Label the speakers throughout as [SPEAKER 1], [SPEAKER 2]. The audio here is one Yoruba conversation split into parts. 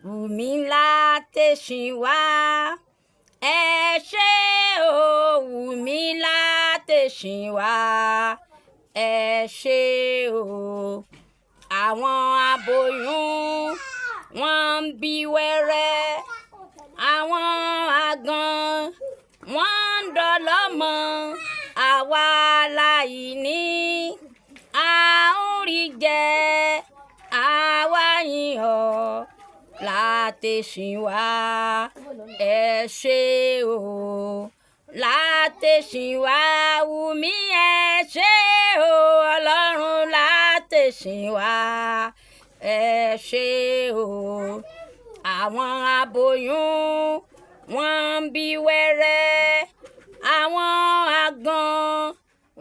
[SPEAKER 1] Wùmí látẹ̀sínwá ẹ ṣé o, Wùmí látẹ̀sínwá ẹ ṣé o. Àwọn aboyún wọ́n ń bí wẹ́rẹ́, àwọn àgàn wọ́n ń dọlọ́mọ, àwa aláìní a ń rí jẹ, àwa yìn ọ́ látẹ̀sínwá ẹ ṣé o. Látẹ̀sínwá Wùmí ẹ ṣé o, Ọlọ́run látẹ̀sínwá ẹ ṣé o. Àwọn aboyún wọ́n ń bí wẹ́rẹ́, àwọn àgàn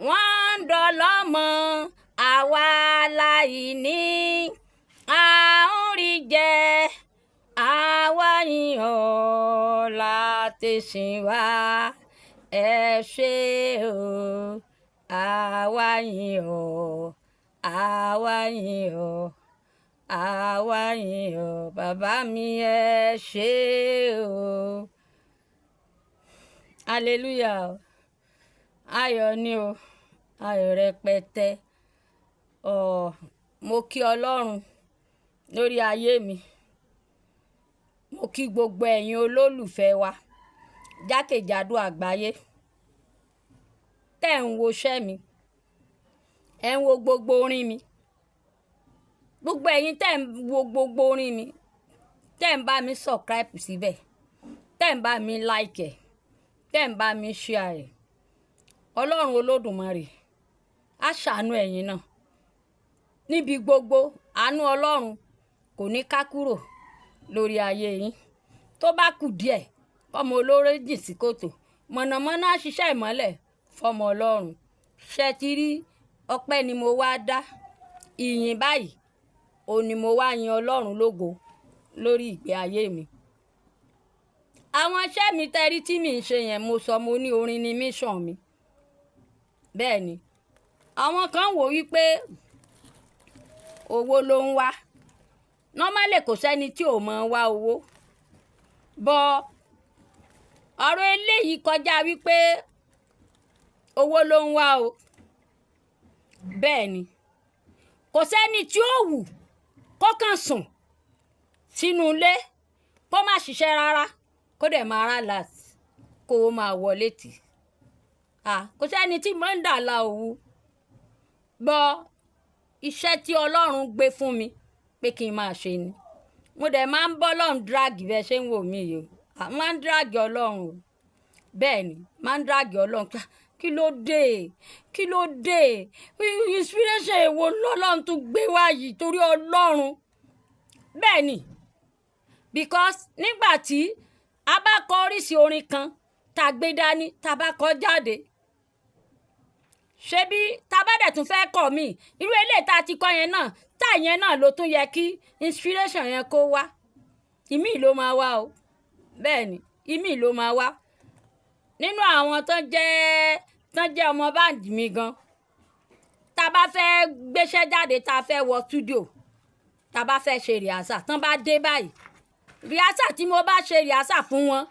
[SPEAKER 1] wọ́n ń dọlọ́mọ, àwa aláìní a ń rí jẹ, àwa yìn ọ́ látẹ̀sínwá ẹ ṣé o. Àwa yìn ọ́, àwa yìn ọ́, àwa yìn ọ́, bàbá mi ẹ ṣé o. Hallelujah. Ayọ̀ ni o, ayọ̀ rẹpẹtẹ. Mo kí Ọlọ́run lórí ayé mi. Mo kí gbogbo ẹ̀yin olólùfẹ́ wa jákèjádò àgbáyé tẹ́ ń wo iṣẹ́ mi, ẹ̀ ń wo gbogbo orin mi. Gbogbo ẹ̀yin tẹ́ ń wo gbogbo orin mi, tẹ́ ń bá mi subscribe síbẹ̀, tẹ́ ń bá mi like ẹ̀, tẹ́ ń bá mi share ẹ̀. Ọlọ́run Olódùmarè á ṣàánú ẹ̀yin náà. Níbi gbogbo àánú Ọlọ́run kò ní ká kúrò lórí ayé yín. Tó bá kù díẹ̀ ọmọ olóró jìn sí kòtò, mọ̀nàmọ́ná á ṣiṣẹ́ ìmọ́lẹ̀ fọmọ Ọlọ́run. Ṣé ti rí ọpẹ́ ni mo wá dá, ìyìn báyìí òun ni mo wá yin Ọlọ́run lógo lórí ìgbé ayé mi. Àwọn iṣẹ́ mi tẹ́rí tí mi ń ṣe yẹn, mo sọ mo ní orin ni mission mi. Bẹ́ẹ̀ ni àwọn kan wò wípé owó ló ń wá. Normally kò sẹ́ni tí ò mọ̀ wá owó. Bọ́ ọ̀rọ̀ eléyìí kọjá wípé owó ló ń wá o. Bẹ́ẹ̀ ni kò sẹ́ni tí ó wù kó kàn sùn sínú ilé kó má ṣiṣẹ́ rárá kó dẹ̀ máa rà láti kó máa wọlé tì. Kò sẹ́ni tí mo ń dà la òwú. Bọ́ iṣẹ́ tí Ọlọ́run gbé fún mi pé kí n máa ṣe ni. Mo dẹ̀ máa ń bọ́ Ọlọ́run drag bẹ́ẹ̀ ṣe ń wò mí yìí o. Máa ń drag Ọlọ́run o. Bẹ́ẹ̀ ni máa ń drag Ọlọ́run. Kí ló dé? Kí ló dé? Inspiration èwo lọ́lọ́run tún gbé wá yìí torí Ọlọ́run. Bẹ́ẹ̀ ni because nígbà tí a bá kọ oríṣi orin kan tá gbé dání tá bá kọ jáde, ṣebí tá bá dẹ̀ tún fẹ́ kọ mí irú eléyìí tá ti kọ yẹn náà tá yẹn náà ló tún yẹ kí inspiration yẹn kó wá. Ìmí ló máa wá o. Bẹ́ẹ̀ ni ìmí ló máa wá. Nínú àwọn tán jẹ́ ọmọ báǹdì mi gan, tá bá fẹ́ gbéṣẹ́ jáde tá fẹ́ wọ studio, tá bá fẹ́ ṣe rìhásà tán bá dé báyìí, rìhásà tí mo bá ṣe rìhásà fún wọn,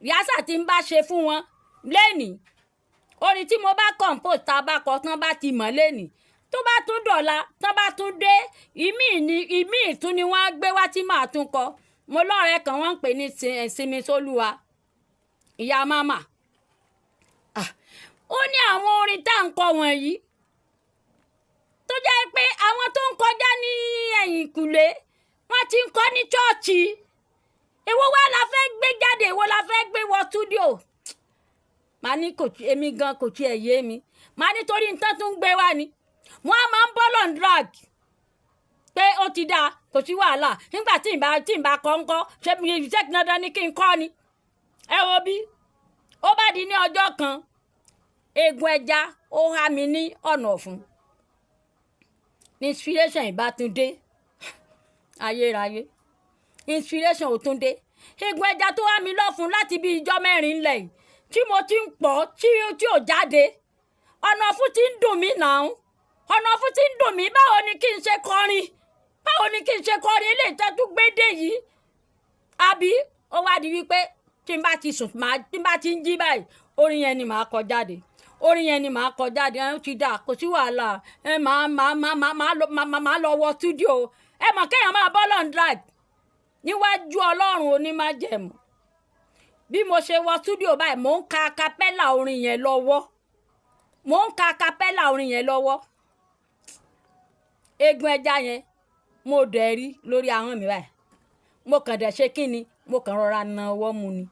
[SPEAKER 1] rìhásà tí n bá ṣe fún wọn lénìí, orin tí mo bá compose tá bá kọ tán bá ti mọ̀ lénìí, tó bá tún dọ̀la tán bá tún dé ìmí tún ni wọ́n á gbé wá tí màá tún kọ. Mo lọ́rẹ̀ẹ́ kan wọ́n ń pè ní Simisoluwa, ìyá mama. Ó ní àwọn orin tá ń kọ wọ̀nyí tó jẹ́ pé àwọn tó ń kọjá ní ẹ̀yìnkùlé wọ́n ti ń kọ ní chọ́ọ̀chì. Èwo wá la fẹ́ gbé jáde, èwo la fẹ́ gbé wọ studio. Màá ní èmi gan kò tiẹ̀ yé mi. Màá ní torí nǹkan tó ń gbé wá ni. Wọ́n á máa ń bọ́ lọ́n drag pé ó ti dáa kò sí wàhálà. Nígbà tí n bá kọ́ ń kọ́ ṣé iṣẹ́ dandan ni kí n kọ́ ni. Ẹ wo bí ó bá di ní ọjọ́ kan, eegun ẹja ó há mi ní ọ̀nà ọ̀fun. Inspiration ìbátúndé ayérayé. Inspiration ò tún dé. Eegun ẹja tó há mi lọ́fun láti bí ijọ́ mẹ́rin lẹ̀ yìí tí mo ti ń pọ̀ tí ò jáde. Ọ̀nà ọ̀fun ti ń dùn mí náà. Ọ̀nà ọ̀fun ti ń dùn mí. Báwo ni kí n ṣe kọrin? báwo ni kí n ṣe kọrin eléyìí tẹ́ tún gbédè yìí àbí ó wá di wípé tí n bá ti sùn tí n bá ti ń jí báyìí orin yẹn ni màá kọ jáde orin yẹn ni màá kọ jáde ẹ ti dà kò sí wàhálà ẹ máa lọ wọ túdíò ẹ mọ̀ kéèyàn máa bọ́ lọ́n drive níwájú ọlọ́run onímájẹ̀mú bí mo ṣe wọ túdíò báyìí mò ń ka capella orin yẹn lọ́wọ́ eegun ẹja yẹn mo dẹ̀ rí lórí ahọ́n mi báyìí mo kàn dẹ̀ ṣe kí ni mo kàn rọra na ọwọ́ mu ni.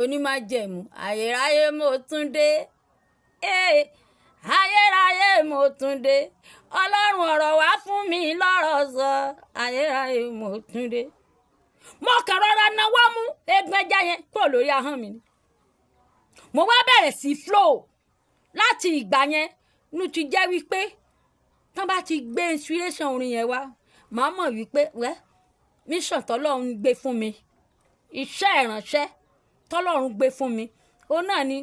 [SPEAKER 1] Onímájẹ̀mú ayérayé mo tún dé ayérayé mo tún dé ọlọ́run ọ̀rọ̀ wá fún mi lọ́rọ̀ sọ ayérayé mo tún dé. Mo kàn rọra nawọ́ mú eegun ẹja yẹn kúrò lórí ahọ́n mi ni. Mo wá bẹ̀rẹ̀ sí flow láti ìgbà yẹn nu ti jẹ́ wípé tán bá ti gbé inspiration orin yẹn wá màá mọ̀ wípé mission tọ́lọ́run gbé fún mi iṣẹ́ ìránṣẹ́ tọ́lọ́run gbé fún mi ó náà ni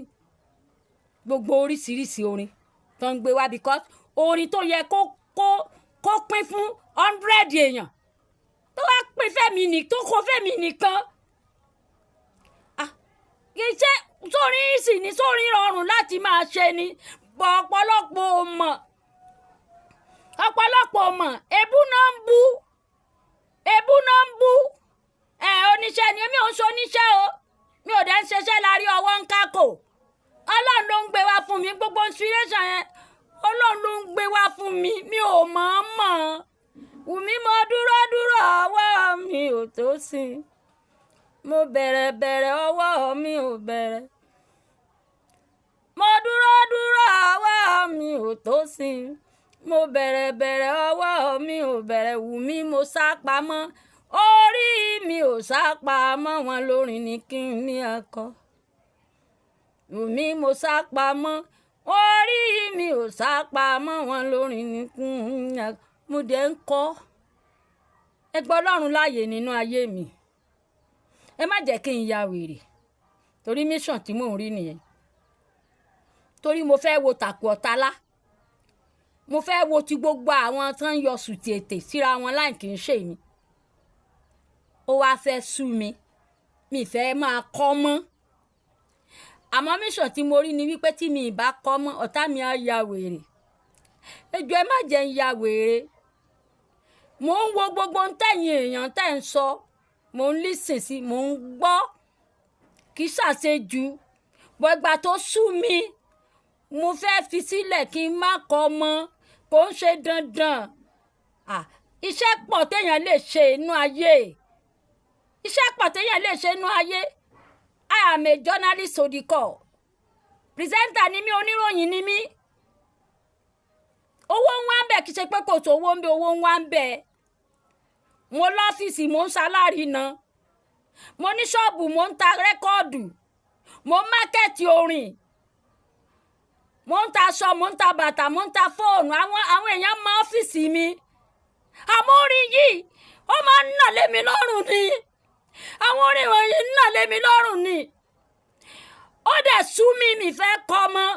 [SPEAKER 1] gbogbo oríṣiríṣi orin tó ń gbé wá because orin tó yẹ kó pín fún 100 èèyàn tó wá pín fẹ́mi tó kó fẹ́mi nìkan kì í ṣe sórin sì ní sórin rọrùn láti máa ṣe ni bọ̀ ọ̀pọ̀lọpọ̀ mọ̀ ebú náà ń bú oníṣẹ́ ni èmi ò ń ṣe oníṣẹ́ o mi ò dẹ̀ ń ṣiṣẹ́ láàrin ọwọ́ ń kákò ọlọ́run ló ń gbé wá fún mi gbogbo inspiration yẹn ọlọ́run ló ń gbé wá fún mi mi ò mọ̀ Wùmí mo dúró ọwọ́ mi ò tó sí mo bẹ̀rẹ̀ ọwọ́ mi ò bẹ̀rẹ̀ mo dúró ọwọ́ mi ò tó sí mo bẹ̀rẹ̀ ọwọ́ mi ò bẹ̀rẹ̀ Wùmí mo sá pamọ́ orí mi ò sá pamọ́ wọn lórin ní kí n ní akọ Wùmí mo sá pamọ́ orí mi ò sá pamọ́ wọn lórin ní kí n ní akọ mo dẹ̀ ń kọ́ ẹ gbọ́ Ọlọ́run láàyè nínú ayé mi ẹ má jẹ́ kí n ya wèrè torí mission tí mò ń rí nìyẹn torí mo fẹ́ wo tàkù ọ̀tálá mo fẹ́ wo ti gbogbo àwọn tó ń yọ sùtì ètè síra wọn láì kì í ṣe mi ó wá fẹ́ sú mi fẹ́ máa kọ́ mọ́ àmọ́ mission tí mo rí ni wípé tí mi ì bá kọ́ mọ́ ọ̀tá mi á ya wèrè ẹ jọ̀ọ́ ẹ má jẹ́ ń ya wèrè mò ń wo gbogbo ń tẹ̀yìn èèyàn tẹ̀ ń sọ mò ń lísìn sí mò ń gbọ́ kì í ṣàṣejù bọ́ ìgbà tó sú mi mo fẹ́ fi sílẹ̀ kí n má kọ́ mọ́ kò ń ṣe dandan iṣẹ́ pọ̀ téèyàn lè ṣe inú ayé I am a journalist odikọ presenter ni mí oníròyìn ni mí owó ń wá ń bẹ̀ kì í ṣe pé kò tó owó ń bẹ owó ń wá ń bẹ̀ mo lọ́fíìsì mo ń ṣaláàrí náà mo ní ṣọ́ọ̀bù mo ń ta rẹ́kọ́ọ̀dù mo ń mákẹ́ẹ̀tì orin mo ń ta aṣọ mo ń ta bàtà mo ń ta fóònù àwọn èèyàn mọ ọ́fíìsì mi àmọ́ orin yìí ó máa ń nà lé mi lọ́rùn ni àwọn orin wọ̀nyí ń nà lé mi lọ́rùn ni ó dẹ̀ sú mi fẹ́ kọ́ mọ́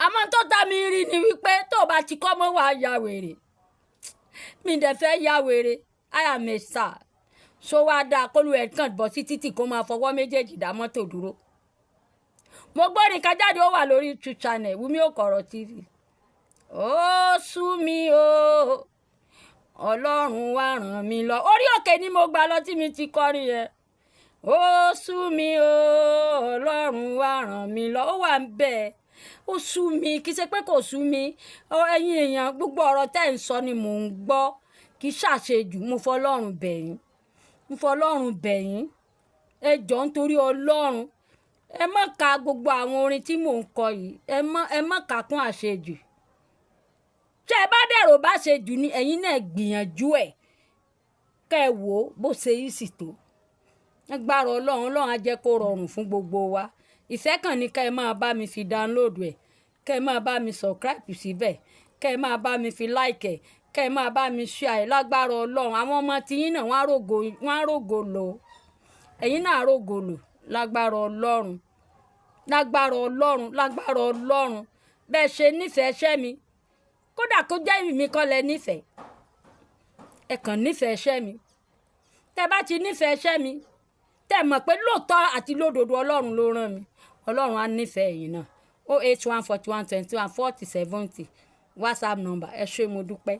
[SPEAKER 1] àmọ́ tó ta mi rí ni wípé tó o bá ti kọ́ mọ́ wàá ya wèrè mi dẹ̀ fẹ́ ya wèrè I am a star so wá dáa kólú ẹ̀ kàn bọ́ sí títì kó máa fọwọ́ méjèèjì dá mọ́tò dúró mo gbọ́ nìkan jáde ó wà lórí YouTube channel Wùmí Òkọ̀rọ̀ TV ó sú mi o ọlọ́run wá ràn mí lọ orí òkè ni mo gbà lọ tí mi ti kọrin yẹn ó sú mi o ọlọ́run wá ràn mí lọ ó wà ń bẹ́ẹ̀ ó sú mi kì í ṣe pé kò sú mi ẹ̀yin èèyàn gbogbo ọ̀rọ̀ tẹ́ ń sọ ni mò ń gbọ́ kì í ṣàṣejù mo fọlọ́run bẹ̀ yín ẹ jọ̀ọ́ nítorí ọlọ́run ẹ má ka gbogbo àwọn orin tí mò ń kọ yìí ẹ má kà kún àṣejù ṣé ẹ bá dẹ̀rọ bá ṣe jù ní ẹ̀yin náà gbìyànjú ẹ̀ kẹ́ ẹ wò ó bó ṣe yìí sì tó agbára ọlọ́run á jẹ́ kó rọrùn fún gbogbo wa ìfẹ́ kàn ní kẹ́ ẹ máa bá mi fi download ẹ̀ kẹ́ ẹ máa bá mi subscribe síbẹ̀ kẹ́ ẹ máa bá mi fi like ẹ̀ kẹ́ ẹ máa bá mi share ẹ̀ lágbára ọlọ́run àwọn ọmọ tiyín náà wọ́n á rògo lò ẹ̀yin náà á rògo lò lágbára ọlọ́run bẹ́ẹ̀ ṣe nífẹ̀ẹ́ ṣẹ́ mi kódà kó jẹ́ mi kọ́ lẹ nífẹ̀ẹ́ ẹ kàn nífẹ̀ẹ́ iṣẹ́ mi tẹ́ bá ti nífẹ̀ẹ́ iṣẹ́ mi tẹ́ mọ̀ pé lóòótọ́ àti lódodo ọlọ́run ló rán mi ọlọ́run á nífẹ̀ẹ́ yín náà 08141214070 WhatsApp number ẹ ṣé mo dúpẹ́.